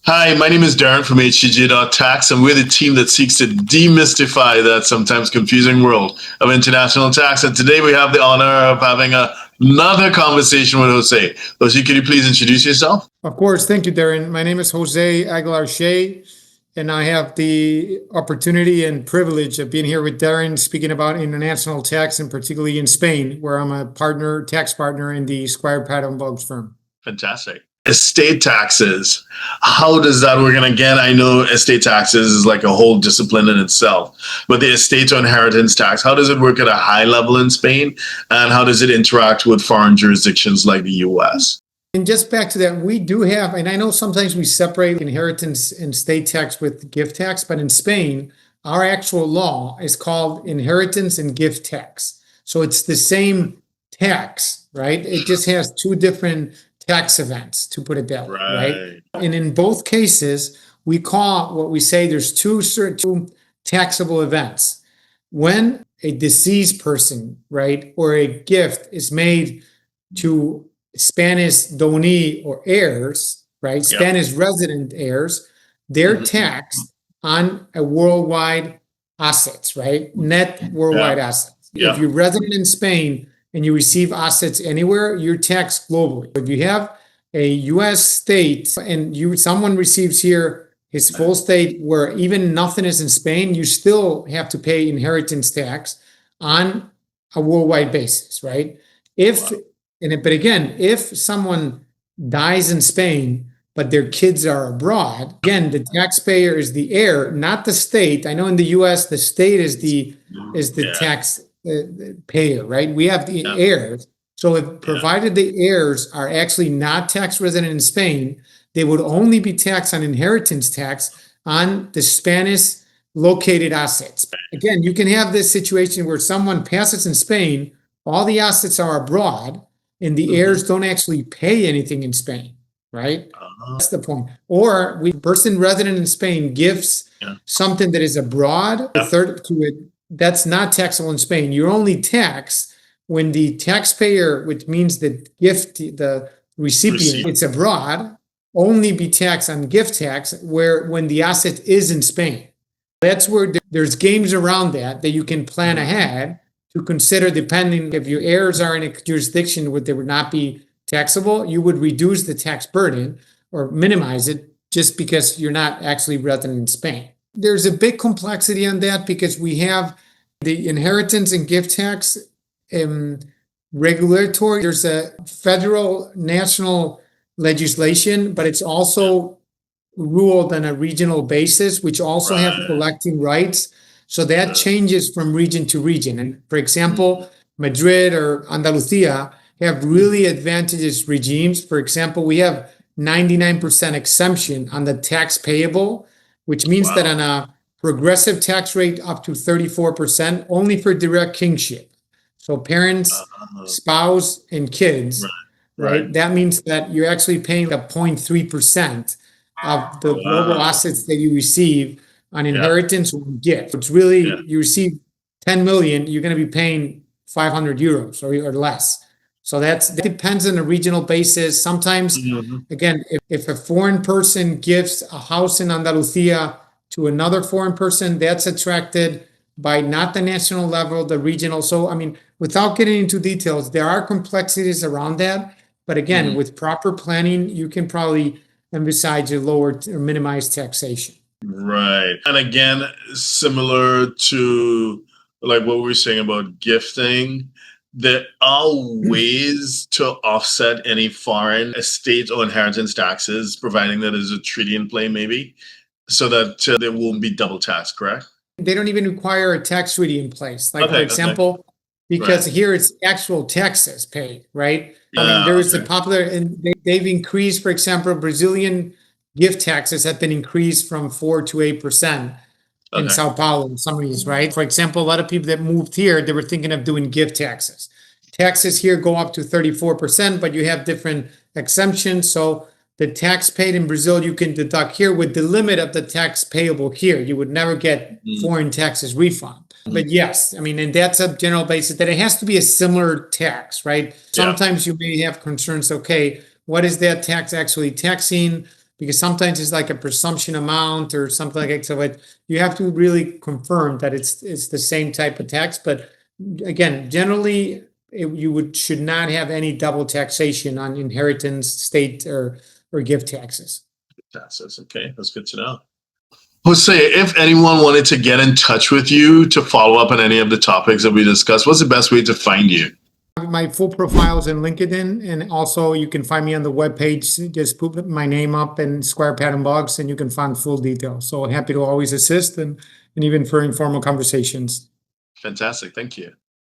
Hi, my name is Darren from HCG.tax, and we're the team that seeks to demystify that sometimes confusing world of international tax. And today we have the honor of having another conversation with Jose. Jose, could you please introduce yourself? Of course. Thank you, Darren. My name is Jose Aguilar Shea, and I have the opportunity and privilege of being here with Darren speaking about international tax, and particularly in Spain, where I'm a tax partner in the Squire Patton Boggs firm. Fantastic. Estate taxes. How does that work? And again, I know estate taxes is like a whole discipline in itself, but the estate or inheritance tax, how does it work at a high level in Spain? And how does it interact with foreign jurisdictions like the US? And just back to that, we do have, and I know sometimes we separate inheritance and estate tax with gift tax, but in Spain, our actual law is called inheritance and gift tax. So it's the same tax, right? It just has two different tax events, to put it that way, right? And in both cases, we call what we say there's two taxable events. When a deceased person, right, or a gift is made to Spanish donee or heirs, right? Spanish resident heirs, they're taxed on a worldwide assets, right? Net worldwide assets. If you're resident in Spain and you receive assets anywhere, you're taxed globally. If you have a U.S. state and someone receives here his full state where even nothing is in Spain, you still have to pay inheritance tax on a worldwide basis, right? But again, if someone dies in Spain, but their kids are abroad, again, the taxpayer is the heir, not the state. I know in the U.S. the state is the tax payer, right? We have the heirs. So if provided the heirs are actually not tax resident in Spain, they would only be taxed on inheritance tax on the Spanish located assets. Again, you can have this situation where someone passes in Spain, all the assets are abroad, and the heirs don't actually pay anything in Spain, right? That's the point. Or the person resident in Spain gives something that is abroad, a third to it, that's not taxable in Spain. You're only taxed when the taxpayer, which means the gift, the recipient, it's abroad, only be taxed on gift tax when the asset is in Spain. That's where there's games around that you can plan ahead to consider. Depending if your heirs are in a jurisdiction where they would not be taxable, you would reduce the tax burden or minimize it just because you're not actually resident in Spain. There's a big complexity on that because we have the inheritance and gift tax regulatory. There's a federal national legislation, but it's also ruled on a regional basis, which also have collecting rights. So that changes from region to region. And for example, Madrid or Andalusia have really advantageous regimes. For example, we have 99% exemption on the tax payable, which means that on a progressive tax rate up to 34%, only for direct kingship. So parents, spouse, and kids, right? That means that you're actually paying a 0.3% of the global assets that you receive on inheritance or gift. It's really, you receive 10 million, you're going to be paying 500 euros or less. So that depends on a regional basis. Sometimes, again, if a foreign person gives a house in Andalusia to another foreign person, that's attracted by not the national level, the regional. So, I mean, without getting into details, there are complexities around that. But again, with proper planning, you can probably emphasize your lower or minimize taxation. Right. And again, similar to like what we were saying about gifting, there are ways to offset any foreign estate or inheritance taxes, providing that there's a treaty in play, maybe, so that there won't be double tax, correct? They don't even require a tax treaty in place. Like, for example, because here it's actual taxes paid, right? I mean, there is a popular, and they've increased, for example, Brazilian gift taxes have been increased from 4 to 8% in Sao Paulo and some of these, right? For example, a lot of people that moved here, they were thinking of doing gift taxes. Taxes here go up to 34%, but you have different exemptions. So the tax paid in Brazil, you can deduct here with the limit of the tax payable here. You would never get foreign taxes refund. But yes, I mean, and that's a general basis that it has to be a similar tax, right? Sometimes you may have concerns, okay, what is that tax actually taxing? because sometimes it's like a presumption amount or something like that. So you have to really confirm that it's the same type of tax. But again, generally, should not have any double taxation on inheritance, state or gift taxes. Taxes. Okay, that's good to know. Jose, if anyone wanted to get in touch with you to follow up on any of the topics that we discussed, what's the best way to find you? My full profile is in LinkedIn, and also you can find me on the webpage. Just put my name up and Square Pattern Box, and you can find full details. So happy to always assist and even for informal conversations. Fantastic. Thank you.